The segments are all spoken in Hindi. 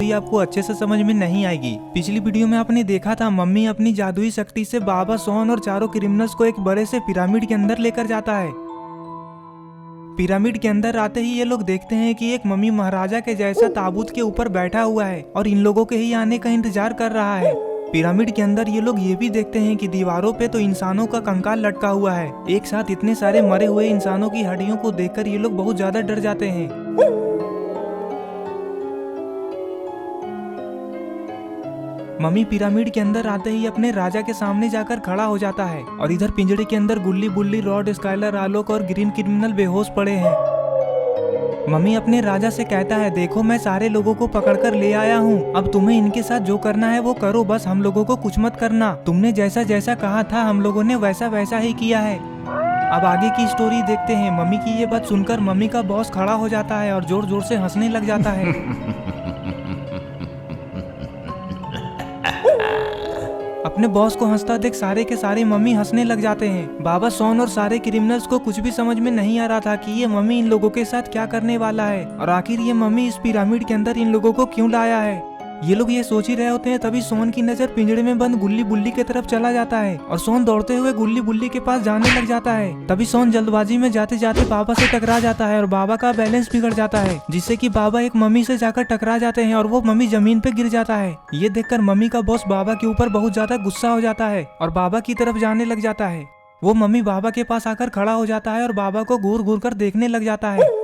स्टोरी आपको अच्छे से समझ में नहीं आएगी। पिछली वीडियो में आपने देखा था मम्मी अपनी जादुई शक्ति से बाबा सोन और चारों क्रिमिनल्स को एक बड़े से पिरामिड के अंदर लेकर जाता है। पिरामिड के अंदर आते ही ये लोग देखते हैं कि एक मम्मी महाराजा के जैसा ताबूत के ऊपर बैठा हुआ है और इन लोगों के ही आने का इंतजार कर रहा है। पिरामिड के अंदर ये लोग ये भी देखते हैं कि दीवारों पे तो इंसानों का कंकाल लटका हुआ है। एक साथ इतने सारे मरे हुए इंसानों की हड्डियों को देखकर ये लोग बहुत ज्यादा डर जाते हैं। मम्मी पिरामिड के अंदर आते ही अपने राजा के सामने जाकर खड़ा हो जाता है और इधर पिंजड़े के अंदर गुल्ली बुल्ली, रॉड, स्काइलर, आलोक और ग्रीन क्रिमिनल बेहोश पड़े हैं। मम्मी अपने राजा से कहता है, देखो मैं सारे लोगों को पकड़कर ले आया हूँ, अब तुम्हें इनके साथ जो करना है वो करो, बस हम लोगों को कुछ मत करना। तुमने जैसा जैसा कहा था हम लोगों ने वैसा वैसा ही किया है। अब आगे की स्टोरी देखते हैं। मम्मी की ये बात सुनकर मम्मी का बॉस खड़ा हो जाता है और जोर जोर से हंसने लग जाता है। अपने बॉस को हंसता देख सारे के सारे मम्मी हंसने लग जाते हैं। बाबा सोन और सारे क्रिमिनल्स को कुछ भी समझ में नहीं आ रहा था कि ये मम्मी इन लोगों के साथ क्या करने वाला है और आखिर ये मम्मी इस पिरामिड के अंदर इन लोगों को क्यों लाया है। ये लोग ये सोच ही रहे होते हैं तभी सोन की नजर पिंजड़े में बंद गुल्ली बुल्ली की तरफ चला जाता है और सोन दौड़ते हुए गुल्ली बुल्ली के पास जाने लग जाता है। तभी सोन जल्दबाजी में जाते जाते बाबा से टकरा जाता है और बाबा का बैलेंस बिगड़ जाता है, जिससे कि बाबा एक मम्मी से जाकर टकरा जाते हैं और वो मम्मी जमीन पे गिर जाता है। ये देखकर मम्मी का बॉस बाबा के ऊपर बहुत ज्यादा गुस्सा हो जाता है और बाबा की तरफ जाने लग जाता है। वो मम्मी बाबा के पास आकर खड़ा हो जाता है और बाबा को घूर घूर कर देखने लग जाता है।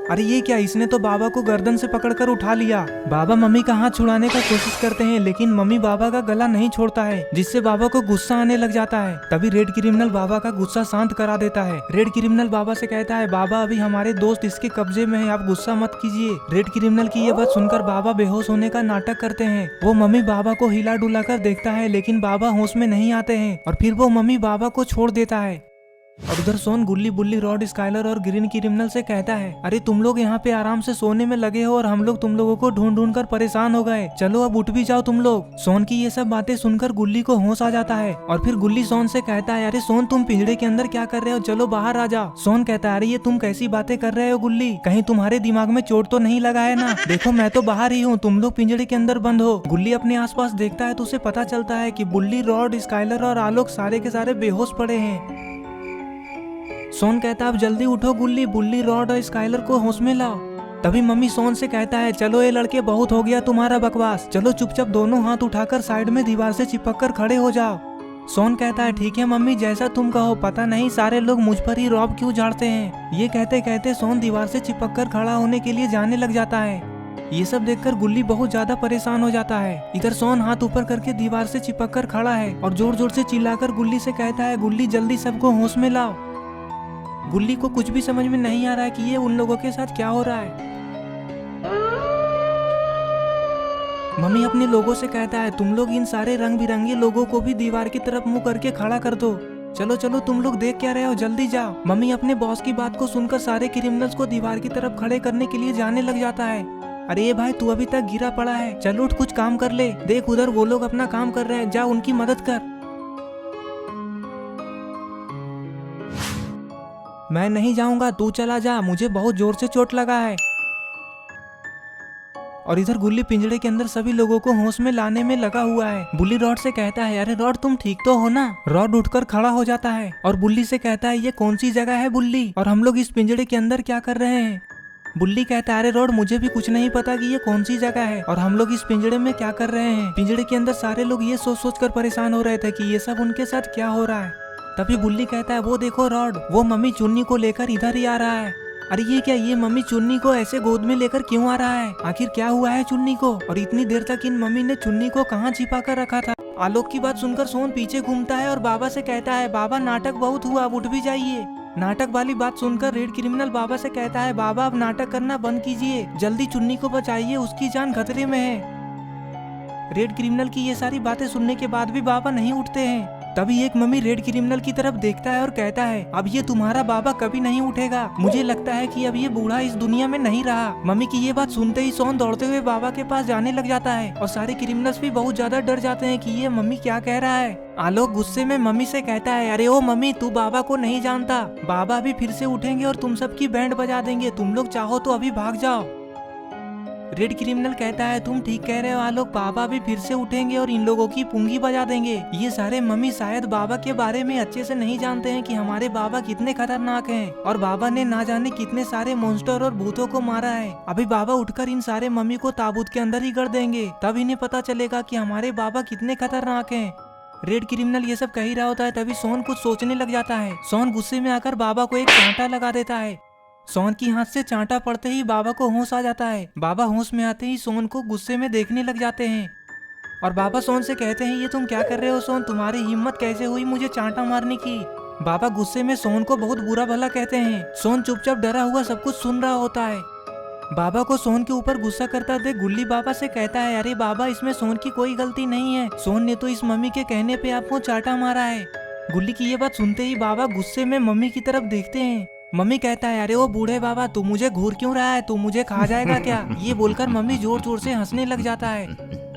अरे ये क्या, इसने तो बाबा को गर्दन से पकड़कर उठा लिया। बाबा मम्मी का हाथ छुड़ाने का कोशिश करते हैं लेकिन मम्मी बाबा का गला नहीं छोड़ता है, जिससे बाबा को गुस्सा आने लग जाता है। तभी रेड क्रिमिनल बाबा का गुस्सा शांत करा देता है। रेड क्रिमिनल बाबा से कहता है, बाबा अभी हमारे दोस्त इसके कब्जे में है, आप गुस्सा मत कीजिए। रेड क्रिमिनल की ये बात सुनकर बाबा बेहोश होने का नाटक करते हैं। वो मम्मी बाबा को हिला डुला कर देखता है लेकिन बाबा होश में नहीं आते हैं और फिर वो मम्मी बाबा को छोड़ देता है। और उधर सोन गुल्ली बुल्ली, रॉड, स्काइलर और ग्रीन क्रिमिनल से कहता है, अरे तुम लोग यहाँ पे आराम से सोने में लगे हो और हम लोग तुम लोगों को ढूंढ ढूंढ कर परेशान हो गए, चलो अब उठ भी जाओ तुम लोग। सोन की ये सब बातें सुनकर गुल्ली को होश आ जाता है और फिर गुल्ली सोन से कहता है, अरे सोन तुम पिंजड़े के अंदर क्या कर रहे हो, चलो बाहर आ जाओ। सोन कहता है, अरे ये तुम कैसी बातें कर रहे हो गुल्ली, कहीं तुम्हारे दिमाग में चोट तो नहीं लगा है ना, देखो मैं तो बाहर ही हूँ, तुम लोग पिंजड़े के अंदर बंद हो। गुल्ली अपने आसपास देखता है तो उसे पता चलता है कि बुल्ली, रॉड, स्काइलर और आलोक सारे के सारे बेहोश पड़े हैं। सोन कहता है, अब जल्दी उठो गुल्ली बुल्ली, रॉड और स्काइलर को होश में लाओ। तभी मम्मी सोन से कहता है, चलो ये लड़के बहुत हो गया तुम्हारा बकवास, चलो चुपचाप दोनों हाथ उठाकर साइड में दीवार से चिपक कर खड़े हो जाओ। सोन कहता है, ठीक है मम्मी जैसा तुम कहो, पता नहीं सारे लोग मुझ पर ही रौब क्यों झाड़ते हैं। ये कहते कहते सोन दीवार से चिपक कर खड़ा होने के लिए जाने लग जाता है। ये सब देखकर गुल्ली बहुत ज्यादा परेशान हो जाता है। इधर सोन हाथ ऊपर करके दीवार से चिपक कर खड़ा है और जोर जोर से चिल्लाकर गुल्ली से कहता है, गुल्ली जल्दी सबको होश में लाओ। गुल्ली को कुछ भी समझ में नहीं आ रहा है कि ये उन लोगों के साथ क्या हो रहा है। मम्मी अपने लोगों से कहता है, तुम लोग इन सारे रंग बिरंगे लोगों को भी दीवार की तरफ मुंह करके खड़ा कर दो, चलो चलो तुम लोग देख क्या रहे हो, जल्दी जाओ। मम्मी अपने बॉस की बात को सुनकर सारे क्रिमिनल्स को दीवार की तरफ खड़े करने के लिए जाने लग जाता है। अरे ये भाई तू अभी तक गिरा पड़ा है, चल उठ कुछ काम कर ले, देख उधर वो लोग अपना काम कर रहे हैं, जा उनकी मदद कर। मैं नहीं जाऊंगा, तू चला जा, मुझे बहुत जोर से चोट लगा है। और इधर गुल्ली पिंजड़े के अंदर सभी लोगों को होश में लाने में लगा हुआ है। बुल्ली रॉड से कहता है, अरे रॉड तुम ठीक तो हो ना। रॉड उठकर खड़ा हो जाता है और बुल्ली से कहता है, ये कौन सी जगह है बुल्ली, और हम लोग इस पिंजड़े के अंदर क्या कर रहे हैं। बुल्ली कहता है, अरे रॉड मुझे भी कुछ नहीं पता कि ये कौन सी जगह है और हम लोग इस पिंजड़े में क्या कर रहे हैं। पिंजड़े के अंदर सारे लोग ये सोच सोच कर परेशान हो रहे थे कि ये सब उनके साथ क्या हो रहा है। तभी बुल्ली कहता है, वो देखो रॉड, वो मम्मी चुन्नी को लेकर इधर ही आ रहा है। अरे ये क्या, ये मम्मी चुन्नी को ऐसे गोद में लेकर क्यों आ रहा है, आखिर क्या हुआ है चुन्नी को, और इतनी देर तक इन मम्मी ने चुन्नी को कहाँ छिपा कर रखा था। आलोक की बात सुनकर सोन पीछे घूमता है और बाबा से कहता है, बाबा नाटक बहुत हुआ, अब उठ भी जाइए। नाटक वाली बात सुनकर रेड क्रिमिनल बाबा से कहता है, बाबा अब नाटक करना बंद कीजिए, जल्दी चुन्नी को बचाइए, उसकी जान खतरे में है। रेड क्रिमिनल की ये सारी बातें सुनने के बाद भी बाबा नहीं उठते हैं। तभी एक मम्मी रेड क्रिमिनल की तरफ देखता है और कहता है, अब ये तुम्हारा बाबा कभी नहीं उठेगा, मुझे लगता है कि अब ये बूढ़ा इस दुनिया में नहीं रहा। मम्मी की ये बात सुनते ही सोन दौड़ते हुए बाबा के पास जाने लग जाता है और सारे क्रिमिनल्स भी बहुत ज्यादा डर जाते हैं कि ये मम्मी क्या कह रहा है। आलोक गुस्से में मम्मी से कहता है, अरे ओ मम्मी तू बाबा को नहीं जानता, बाबा अभी फिर से उठेंगे और तुम सबकी बैंड बजा देंगे, तुम लोग चाहो तो अभी भाग जाओ। रेड क्रिमिनल कहता है तुम ठीक कह रहे हो आलोक, बाबा भी फिर से उठेंगे और इन लोगों की पुंगी बजा देंगे। ये सारे मम्मी शायद बाबा के बारे में अच्छे से नहीं जानते हैं कि हमारे बाबा कितने खतरनाक हैं और बाबा ने ना जाने कितने सारे मॉन्स्टर और भूतों को मारा है। अभी बाबा उठकर इन सारे मम्मी को ताबूत के अंदर ही कर देंगे, तब इन्हें पता चलेगा कि हमारे बाबा कितने खतरनाक हैं। रेड क्रिमिनल ये सब कह ही रहा होता है, तभी सोन कुछ सोचने लग जाता है। सोन गुस्से में आकर बाबा को एक चांटा लगा देता है। सोन की हाथ से चांटा पड़ते ही बाबा को होश आ जाता है। बाबा होश में आते ही सोन को गुस्से में देखने लग जाते हैं और बाबा सोन से कहते हैं ये तुम क्या कर रहे हो सोन, तुम्हारी हिम्मत कैसे हुई मुझे चांटा मारने की। बाबा गुस्से में सोन को बहुत बुरा भला कहते हैं। सोन चुपचाप डरा हुआ सब कुछ सुन रहा होता है। बाबा को सोन के ऊपर गुस्सा करता देख गुल्ली बाबा से कहता है अरे बाबा इसमें सोन की कोई गलती नहीं है, सोन ने तो इस मम्मी के कहने पे आपको चांटा मारा है। गुल्ली की ये बात सुनते ही बाबा गुस्से में मम्मी की तरफ देखते हैं। मम्मी कहता है अरे वो बूढ़े बाबा तू मुझे घूर क्यों रहा है, तू मुझे खा जाएगा क्या। ये बोलकर मम्मी जोर जोर से हंसने लग जाता है।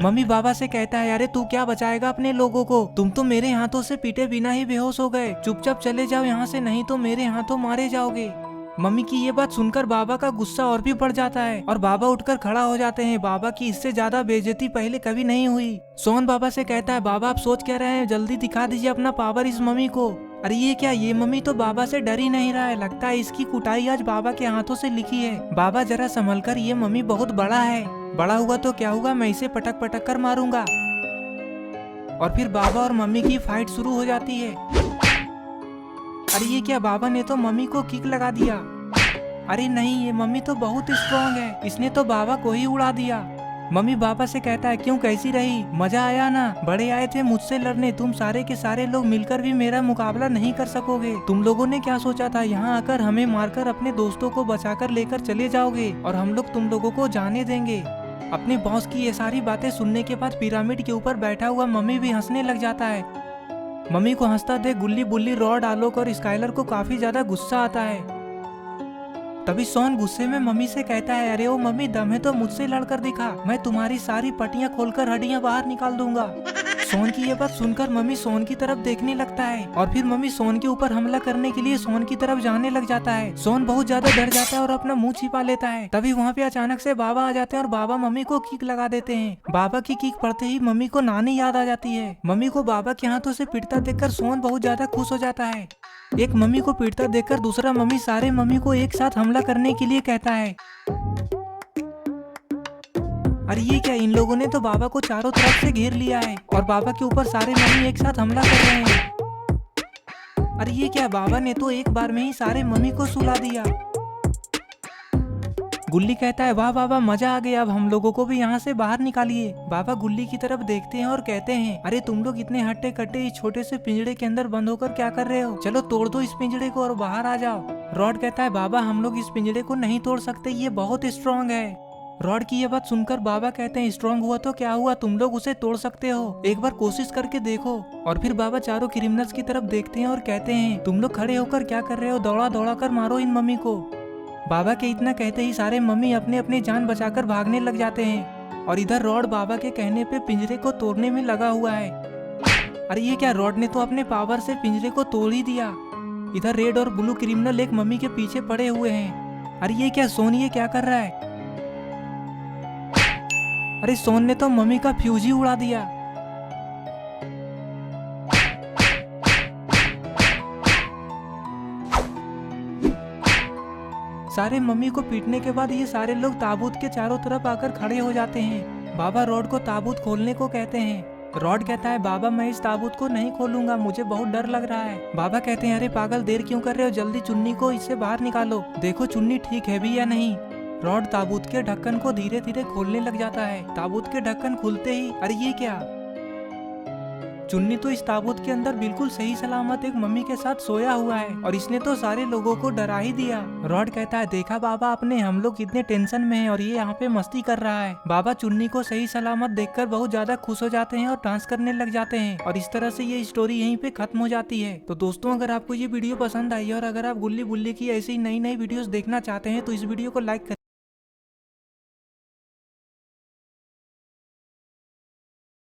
मम्मी बाबा से कहता है अरे तू क्या बचाएगा अपने लोगों को, तुम तो मेरे हाथों से पीटे बिना ही बेहोश हो गए, चुपचाप चले जाओ यहाँ से नहीं तो मेरे हाथों मारे जाओगे। मम्मी की ये बात सुनकर बाबा का गुस्सा और भी बढ़ जाता है और बाबा उठकर खड़ा हो जाते हैं। बाबा की इससे ज्यादा बेइज्जती पहले कभी नहीं हुई। सोन बाबा से कहता है बाबा आप सोच क्या रहे हैं, जल्दी दिखा दीजिए अपना पावर इस मम्मी को। अरे ये क्या, ये मम्मी तो बाबा से डर ही नहीं रहा है, लगता है इसकी कुटाई आज बाबा के हाथों से लिखी है। बाबा जरा संभल कर, ये मम्मी बहुत बड़ा है, बड़ा हुआ तो क्या हुआ, मैं इसे पटक पटक कर मारूंगा। और फिर बाबा और मम्मी की फाइट शुरू हो जाती है। अरे ये क्या, बाबा ने तो मम्मी को किक लगा दिया। अरे नहीं, ये मम्मी तो बहुत स्ट्रॉन्ग है, इसने तो बाबा को ही उड़ा दिया। मम्मी बाबा से कहता है क्यों, कैसी रही, मजा आया ना, बड़े आए थे मुझसे लड़ने, तुम सारे के सारे लोग मिलकर भी मेरा मुकाबला नहीं कर सकोगे। तुम लोगों ने क्या सोचा था, यहाँ आकर हमें मारकर अपने दोस्तों को बचाकर लेकर चले जाओगे और हम लोग तुम लोगों को जाने देंगे। अपने बॉस की ये सारी बातें सुनने के बाद पिरामिड के ऊपर बैठा हुआ मम्मी भी हंसने लग जाता है। मम्मी को हंसता देख गुल्ली बुल्ली रॉड आलोक और स्काइलर को काफी ज्यादा गुस्सा आता है। तभी सोन गुस्से में मम्मी से कहता है अरे ओ मम्मी, दम है तो मुझसे लड़कर दिखा, मैं तुम्हारी सारी पट्टियां खोलकर हड्डियां बाहर निकाल दूंगा। सोन की ये बात सुनकर मम्मी सोन की तरफ देखने लगता है और फिर मम्मी सोन के ऊपर हमला करने के लिए सोन की तरफ जाने लग जाता है। सोन बहुत ज्यादा डर जाता है और अपना मुंह छिपा लेता है। तभी वहाँ पे अचानक से बाबा आ जाते हैं और बाबा मम्मी को किक लगा देते हैं। बाबा की किक पड़ते ही मम्मी को नानी याद आ जाती है। मम्मी को बाबा के हाथों से पिटता देखकर सोन बहुत ज्यादा खुश हो जाता है। एक मम्मी को पीटता देखकर दूसरा मम्मी सारे मम्मी को एक साथ हमला करने के लिए कहता है। अरे ये क्या, इन लोगों ने तो बाबा को चारों तरफ से घेर लिया है और बाबा के ऊपर सारे मम्मी एक साथ हमला कर रहे हैं। अरे ये क्या, बाबा ने तो एक बार में ही सारे मम्मी को सुला दिया। गुल्ली कहता है वाह बाबा, मजा आ गया, अब हम लोगों को भी यहाँ से बाहर निकालिए। बाबा गुल्ली की तरफ देखते हैं और कहते हैं अरे तुम लोग इतने हट्टे कट्टे इस छोटे से पिंजड़े के अंदर बंद होकर क्या कर रहे हो, चलो तोड़ दो इस पिंजड़े को और बाहर आ जाओ। रॉड कहता है बाबा हम लोग इस पिंजड़े को नहीं तोड़ सकते, ये बहुत स्ट्रॉन्ग है। रॉड की ये बात सुनकर बाबा कहते हैं स्ट्रॉन्ग हुआ तो क्या हुआ, तुम लोग उसे तोड़ सकते हो, एक बार कोशिश करके देखो। और फिर बाबा चारों क्रिमिनल्स की तरफ देखते हैं और कहते हैं तुम लोग खड़े होकर क्या कर रहे हो, दौड़ा दौड़ा कर मारो इन मम्मी को। बाबा के इतना कहते ही सारे मम्मी अपने अपने जान बचाकर भागने लग जाते हैं और इधर रॉड बाबा के कहने पे पिंजरे को तोड़ने में लगा हुआ है। अरे ये क्या, रॉड ने तो अपने पावर से पिंजरे को तोड़ ही दिया। इधर रेड और ब्लू क्रिमिनल एक मम्मी के पीछे पड़े हुए हैं। अरे ये क्या, सोन ये क्या कर रहा है। अरे सोन ने तो मम्मी का फ्यूज ही उड़ा दिया। सारे मम्मी को पीटने के बाद ये सारे लोग ताबूत के चारों तरफ आकर खड़े हो जाते हैं। बाबा रॉड को ताबूत खोलने को कहते हैं। रॉड कहता है बाबा मैं इस ताबूत को नहीं खोलूंगा, मुझे बहुत डर लग रहा है। बाबा कहते हैं अरे पागल, देर क्यों कर रहे हो, जल्दी चुन्नी को इससे बाहर निकालो, देखो चुन्नी ठीक है भी या नहीं। रॉड ताबूत के ढक्कन को धीरे धीरे खोलने लग जाता है। ताबूत के ढक्कन खुलते ही अरे ये क्या, चुन्नी तो इस ताबूत के अंदर बिल्कुल सही सलामत एक मम्मी के साथ सोया हुआ है और इसने तो सारे लोगों को डरा ही दिया। रॉड कहता है देखा बाबा आपने, हम लोग कितने टेंशन में हैं और ये यहाँ पे मस्ती कर रहा है। बाबा चुन्नी को सही सलामत देखकर बहुत ज्यादा खुश हो जाते हैं और डांस करने लग जाते हैं और इस तरह से ये स्टोरी यहीं पे खत्म हो जाती है। तो दोस्तों अगर आपको ये वीडियो पसंद आई और अगर आप गुल्ली बुल्ली की ऐसी नई नई वीडियोस देखना चाहते हैं तो इस वीडियो को लाइक